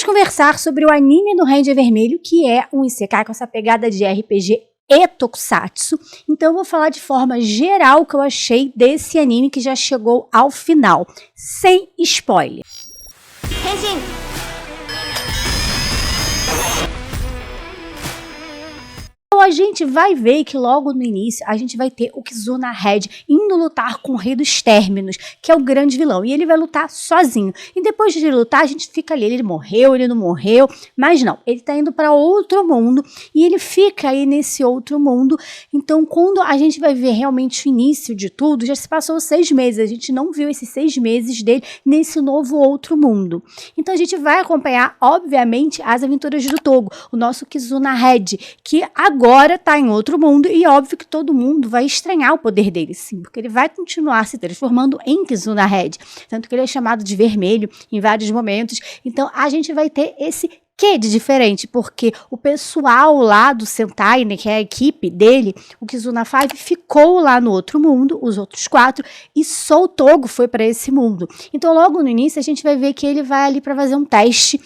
conversar sobre o anime do Ranger Vermelho, que é um isekai com essa pegada de RPG e tokusatsu. Então eu vou falar de forma geral o que eu achei desse anime que já chegou ao final, sem spoiler. Então a gente vai ver que logo no início a gente vai ter o Kizuna Red indo lutar com o Rei dos Términos, que é o grande vilão, e ele vai lutar sozinho. E depois de ele lutar, a gente fica ali, ele morreu, ele não morreu, mas não, ele tá indo para outro mundo e ele fica aí nesse outro mundo. Então quando a gente vai ver realmente o início de tudo, já se passou 6 meses, a gente não viu esses 6 meses dele nesse novo outro mundo. Então a gente vai acompanhar, obviamente, as aventuras do Togo, o nosso Kizuna Red, que agora tá em outro mundo e óbvio que todo mundo vai estranhar o poder dele, sim, porque ele vai continuar se transformando em Kizuna Red, tanto que ele é chamado de vermelho em vários momentos. Então a gente vai ter esse que de diferente, porque o pessoal lá do Sentai, né, que é a equipe dele, o Kizuna Five, ficou lá no outro mundo, os outros 4, e só o Togo foi para esse mundo. Então logo no início a gente vai ver que ele vai ali para fazer um teste,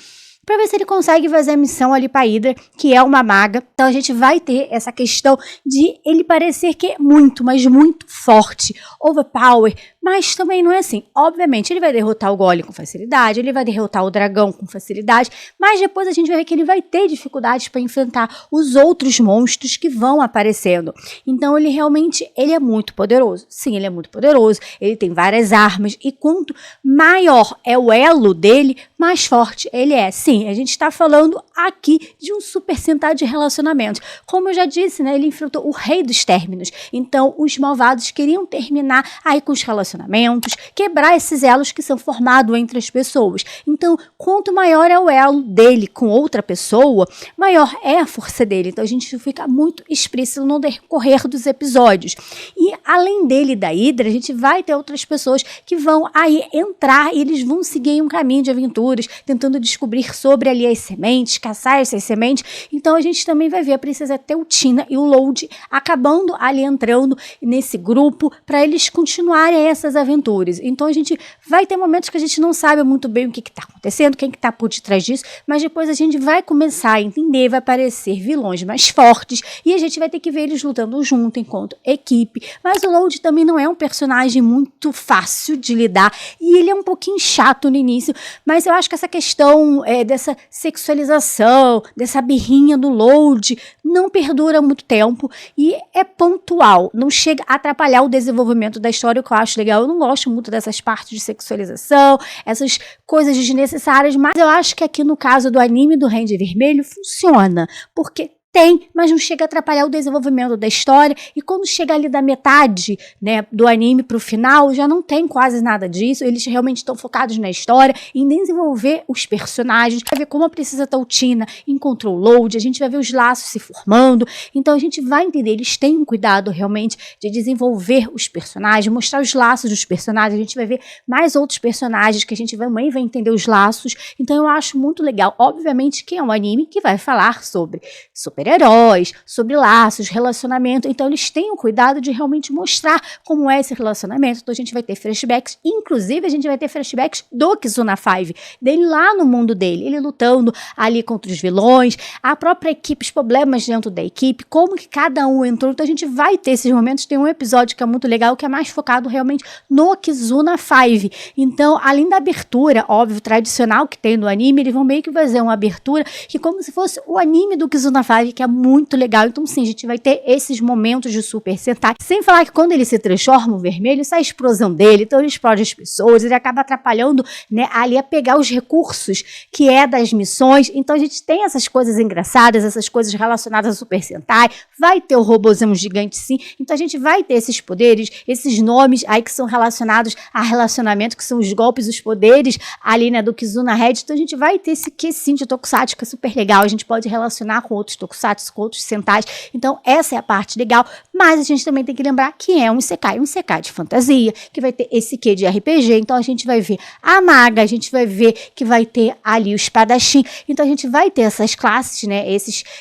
para ver se ele consegue fazer a missão ali para Hydra, que é uma maga. Então a gente vai ter essa questão de ele parecer que é muito, mas muito forte, overpower, mas também não é assim. Obviamente ele vai derrotar o Golem com facilidade, ele vai derrotar o dragão com facilidade, mas depois a gente vai ver que ele vai ter dificuldades para enfrentar os outros monstros que vão aparecendo. Então ele realmente, ele é muito poderoso. Sim, ele é muito poderoso, ele tem várias armas, e quanto maior é o elo dele, mais forte ele é. Sim, a gente está falando aqui de um Super Sentai de relacionamentos. Como eu já disse, né, ele enfrentou o Rei dos Términos. Então, os malvados queriam terminar aí com os relacionamentos, quebrar esses elos que são formados entre as pessoas. Então, quanto maior é o elo dele com outra pessoa, maior é a força dele. Então, a gente fica muito explícito no decorrer dos episódios. E, além dele e da Hydra, a gente vai ter outras pessoas que vão aí entrar e eles vão seguir um caminho de aventura, tentando descobrir sobre ali as sementes, caçar essas sementes. Então a gente também vai ver a princesa Teutina e o Load acabando ali entrando nesse grupo para eles continuarem essas aventuras. Então a gente vai ter momentos que a gente não sabe muito bem o que está acontecendo, quem que está por detrás disso, mas depois a gente vai começar a entender, vai aparecer vilões mais fortes e a gente vai ter que ver eles lutando junto enquanto equipe. Mas o Load também não é um personagem muito fácil de lidar e ele é um pouquinho chato no início, mas eu acho que essa questão dessa sexualização, dessa birrinha do Load, não perdura muito tempo e é pontual, não chega a atrapalhar o desenvolvimento da história, o que eu acho legal. Eu não gosto muito dessas partes de sexualização, essas coisas desnecessárias, mas eu acho que aqui no caso do anime do Ranger Vermelho funciona, porque tem, mas não chega a atrapalhar o desenvolvimento da história, e quando chega ali da metade, né, do anime pro final, já não tem quase nada disso. Eles realmente estão focados na história, em desenvolver os personagens, vai ver como a princesa Teutina encontrou o Load, a gente vai ver os laços se formando, então a gente vai entender, eles têm um cuidado realmente de desenvolver os personagens, mostrar os laços dos personagens, a gente vai ver mais outros personagens que a gente também vai entender os laços. Então eu acho muito legal, obviamente que é um anime que vai falar sobre super-heróis, sobre laços, relacionamento, então eles têm o cuidado de realmente mostrar como é esse relacionamento. Então a gente vai ter flashbacks, inclusive a gente vai ter flashbacks do Kizuna Five, dele lá no mundo dele, ele lutando ali contra os vilões, a própria equipe, os problemas dentro da equipe, como que cada um entrou. Então a gente vai ter esses momentos. Tem um episódio que é muito legal, que é mais focado realmente no Kizuna Five. Então, além da abertura, óbvio, tradicional que tem no anime, eles vão meio que fazer uma abertura que como se fosse o anime do Kizuna Five, que é muito legal. Então sim, a gente vai ter esses momentos de Super Sentai, sem falar que quando ele se transforma o vermelho, sai a explosão dele, então ele explode as pessoas, ele acaba atrapalhando, né, ali a pegar os recursos que é das missões. Então a gente tem essas coisas engraçadas, essas coisas relacionadas a Super Sentai, vai ter o robôzão gigante sim, então a gente vai ter esses poderes, esses nomes aí que são relacionados a relacionamento, que são os golpes, os poderes ali, né, do Kizuna Red. Então a gente vai ter esse que sim de Tokusatsu, que é super legal, a gente pode relacionar com outros Tokusatsu, com outros Sentais. Então essa é a parte legal, mas a gente também tem que lembrar que é um isekai de fantasia, que vai ter esse quê de RPG, então a gente vai ver a maga, a gente vai ver que vai ter ali o espadachim, então a gente vai ter essas classes, né,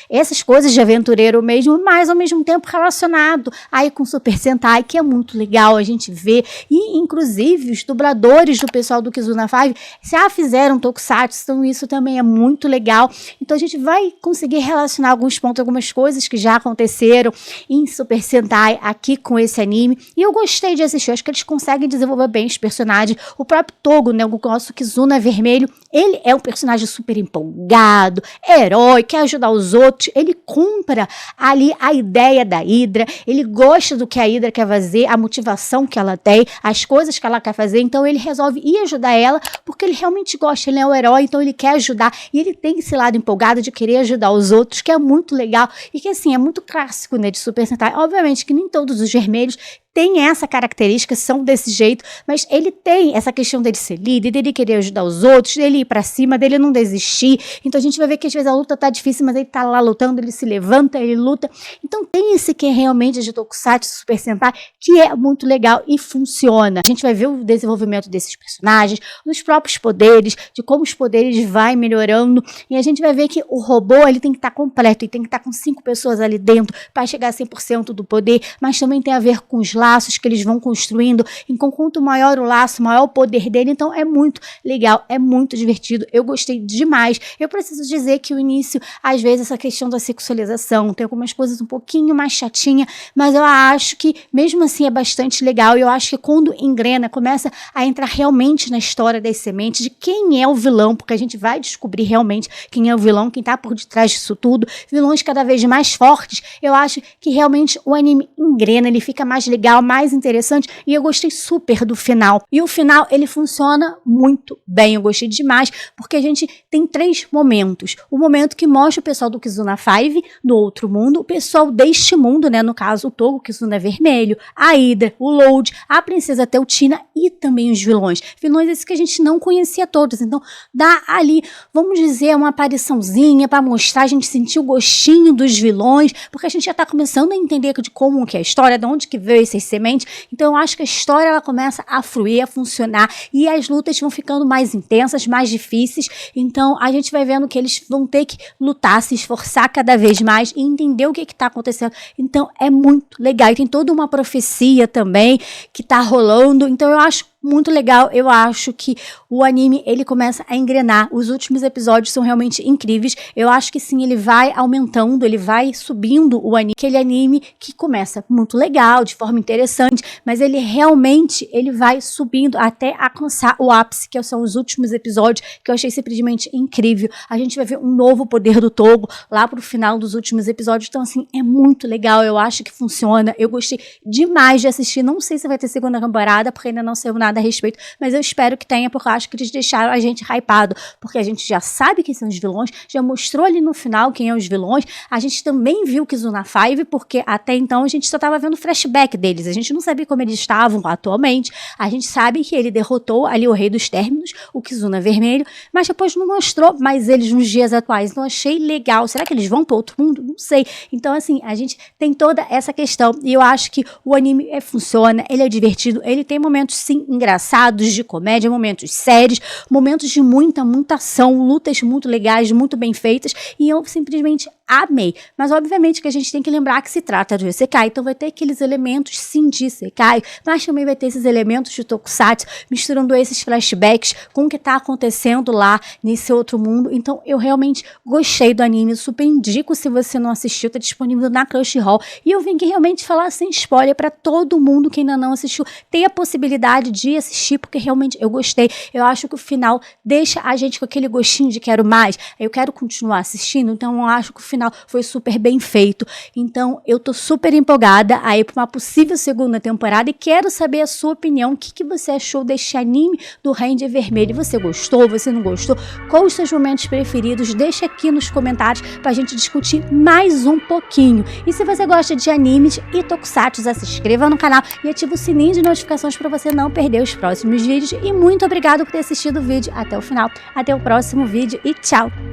essas coisas de aventureiro mesmo, mas ao mesmo tempo relacionado aí com Super Sentai, que é muito legal a gente ver, e inclusive os dubladores do pessoal do Kizuna Five já fizeram tokusatsu, então isso também é muito legal, então a gente vai conseguir relacionar alguns pontos, algumas coisas que já aconteceram em Super Sentai aqui com esse anime, e eu gostei de assistir, acho que eles conseguem desenvolver bem os personagens, o próprio Togo, né, o nosso Kizuna Vermelho, ele é um personagem super empolgado, herói, quer ajudar os outros, ele compra ali a ideia da Hydra, ele gosta do que a Hydra quer fazer, a motivação que ela tem, as coisas que ela quer fazer, então ele resolve ir ajudar ela, porque ele realmente gosta, ele é o herói, então ele quer ajudar, e ele tem esse lado empolgado de querer ajudar os outros, que é muito legal, e que assim, é muito clássico, né, de Super Sentai, obviamente que nem todos os vermelhos tem essa característica, são desse jeito, mas ele tem essa questão dele ser líder, dele querer ajudar os outros, dele ir pra cima, dele não desistir. Então a gente vai ver que às vezes a luta tá difícil, mas ele tá lá lutando, ele se levanta, ele luta. Então tem esse que é realmente de Tokusatsu Super Sentai, que é muito legal e funciona. A gente vai ver o desenvolvimento desses personagens, dos próprios poderes, de como os poderes vai melhorando, e a gente vai ver que o robô, ele tem que estar completo, ele tem que estar com 5 pessoas ali dentro para chegar a 100% do poder, mas também tem a ver com os laços que eles vão construindo, em quanto maior o laço, maior o poder dele, então é muito legal, é muito divertido, eu gostei demais. Eu preciso dizer que o início, às vezes essa questão da sexualização, tem algumas coisas um pouquinho mais chatinha, mas eu acho que mesmo assim é bastante legal, e eu acho que quando engrena, começa a entrar realmente na história das sementes, de quem é o vilão, porque a gente vai descobrir realmente quem é o vilão, quem tá por detrás disso tudo, vilões cada vez mais fortes, eu acho que realmente o anime engrena, ele fica mais legal, mais interessante, e eu gostei super do final. E o final, ele funciona muito bem, eu gostei demais, porque a gente tem 3 momentos. O momento que mostra o pessoal do Kizuna Five, do outro mundo, o pessoal deste mundo, né, no caso o Togo, Kizuna Vermelho, a Hydra, o Load, a Princesa Teutina e também os vilões. Vilões esses que a gente não conhecia todos, então dá ali, vamos dizer, uma apariçãozinha para mostrar, a gente sentir o gostinho dos vilões, porque a gente já está começando a entender de como que é a história, de onde que veio essas sementes, então eu acho que a história ela começa a fluir, a funcionar, e as lutas vão ficando mais intensas, mais difíceis, então a gente vai vendo que eles vão ter que lutar, se esforçar cada vez mais e entender o que está acontecendo, então é muito legal, e tem toda uma profecia também que está rolando, então eu acho muito legal, eu acho que o anime, ele começa a engrenar, os últimos episódios são realmente incríveis, eu acho que sim, ele vai aumentando, ele vai subindo o anime, aquele anime que começa muito legal, de forma interessante, mas ele realmente, ele vai subindo até alcançar o ápice, que são os últimos episódios, que eu achei simplesmente incrível, a gente vai ver um novo poder do Togo, lá pro final dos últimos episódios, então assim, é muito legal, eu acho que funciona, eu gostei demais de assistir, não sei se vai ter segunda temporada, porque ainda não saiu nada a respeito, mas eu espero que tenha, porque eu acho que eles deixaram a gente hypado, porque a gente já sabe quem são os vilões, já mostrou ali no final quem é os vilões, a gente também viu Kizuna Five, porque até então a gente só estava vendo flashback deles, a gente não sabia como eles estavam atualmente, a gente sabe que ele derrotou ali o Rei dos Términos, o Kizuna Vermelho, mas depois não mostrou mais eles nos dias atuais, então achei legal, será que eles vão para outro mundo? Não sei, então assim, a gente tem toda essa questão, e eu acho que o anime funciona, ele é divertido, ele tem momentos sim engraçados, de comédia, momentos sérios, momentos de muita ação, lutas muito legais, muito bem feitas, e eu simplesmente amei. Mas obviamente que a gente tem que lembrar que se trata de Isekai, então vai ter aqueles elementos sim de Isekai, mas também vai ter esses elementos de Tokusatsu, misturando esses flashbacks com o que está acontecendo lá nesse outro mundo, então eu realmente gostei do anime, super indico, se você não assistiu, tá disponível na Crunchyroll, e eu vim aqui realmente falar sem spoiler para todo mundo que ainda não assistiu, ter a possibilidade de assistir, porque realmente eu gostei, eu acho que o final deixa a gente com aquele gostinho de quero mais, eu quero continuar assistindo, então eu acho que o final foi super bem feito, então eu tô super empolgada aí para uma possível segunda temporada e quero saber a sua opinião, o que você achou deste anime do Ranger Vermelho, você gostou, você não gostou, quais os seus momentos preferidos, deixa aqui nos comentários pra gente discutir mais um pouquinho, e se você gosta de animes e tokusatsu, se inscreva no canal e ativa o sininho de notificações para você não perder os próximos vídeos, e muito obrigado por ter assistido o vídeo até o final, até o próximo vídeo e tchau!